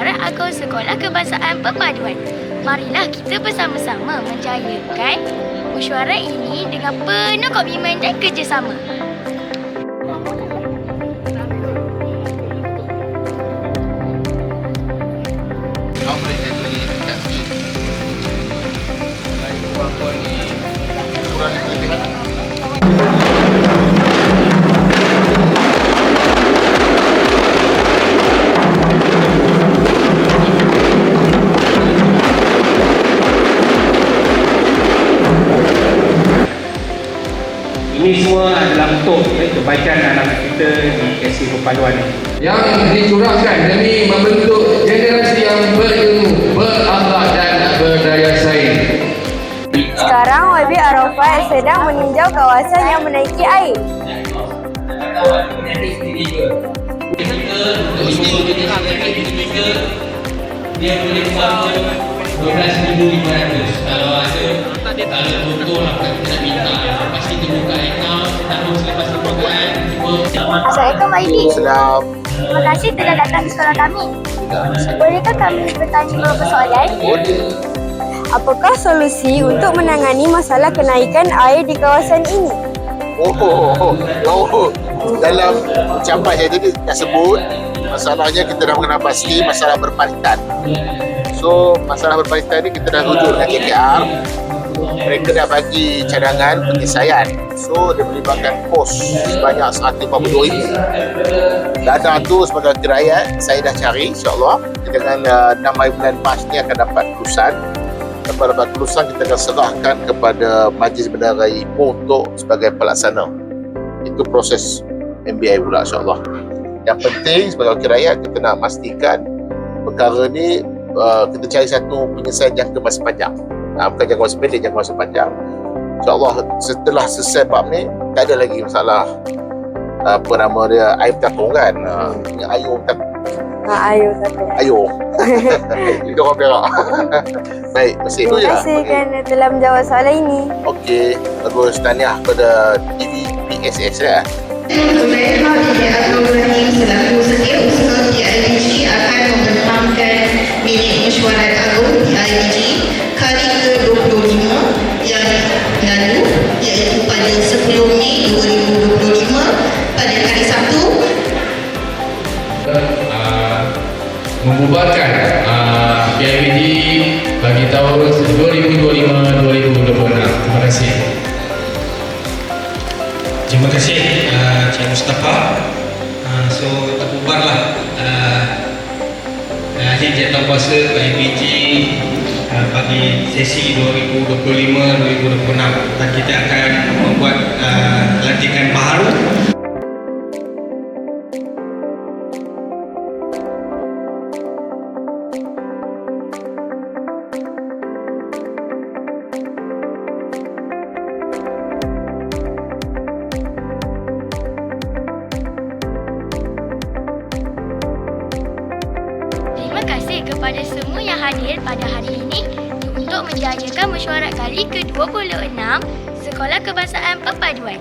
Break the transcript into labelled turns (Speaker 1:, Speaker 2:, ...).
Speaker 1: Mesyuarat Agung Sekolah Kebangsaan Perpaduan. Marilah kita bersama-sama menjayakan mesyuarat ini dengan penuh komitmen dan kerjasama.
Speaker 2: Ini semua adalah untuk kebaikan anak-anak kita di KC Perpaduan ini.
Speaker 3: Yang dicurahkan demi membentuk generasi yang berilmu, berakhlak dan berdaya saing.
Speaker 4: Sekarang YB Arafat sedang meninjau kawasan yang menaiki air.
Speaker 5: Dia boleh buat 12,500. Kalau betul apa kita minta, pasti kita buka account, tahun selepas pembukaan
Speaker 4: Assalamualaikum YB.
Speaker 6: Salam.
Speaker 4: Terima kasih telah datang ke sekolah kami. Bolehkah kami bertanya beberapa soalan?
Speaker 6: Boleh.
Speaker 4: Apakah solusi untuk menangani masalah kenaikan air di kawasan ini?
Speaker 6: Dalam ucapan saya tadi dah sebut, masalahnya kita dah mengenal pasti masalah berpalitan. So, masalah berpalitan ni kita dah rujuk dengan KKR. Mereka dah bagi cadangan penyelesaian. So, dia melibatkan pos sebanyak 142,000. Dana tu sebagai kirayan, saya dah cari insyaAllah. Dengan 6 hari bulan Mac ni akan dapat kelulusan. Lepas dapat kelulusan, kita akan serahkan kepada Majlis Bendarai Ipoh untuk sebagai pelaksana. Itu proses MBI pula insyaAllah. Yang penting sebagai kirayan, kita nak pastikan perkara ni kita cari satu penyelesaian jangka masa panjang. Bukan jangka masa pendek, jangka masa panjang. InsyaAllah setelah selesai bab ni, tak ada lagi masalah apa nama dia, air bertakung kan. Ayuh bertakung.
Speaker 4: Ayuh takut.
Speaker 6: Ayuh. Itu orang Perak. Baik, masih itu je.
Speaker 4: Terima kasih kerana telah menjawab soalan ini.
Speaker 6: Okey, bagus. Tahniah kepada TV PSS ya.
Speaker 7: Zulaikha binti Abdul Rahim selaku Setiausaha PIBG akan membentangkan minit mesyuarat agung PIBG kali ke-25 yang lalu, iaitu pada 10 Mei 2025 pada hari Sabtu.
Speaker 3: Membubarkan PIBG bagi tahun 2025-2026. Terima kasih.
Speaker 5: Terima kasih Cik Mustafa. So terbubarlah akhir jawatankuasa PIBG bagi sesi 2025-2026 dan kita akan membuat lantikan baharu.
Speaker 1: Terima kasih kepada semua yang hadir pada hari ini untuk menjayakan mesyuarat kali ke-26 Sekolah Kebangsaan Perpaduan.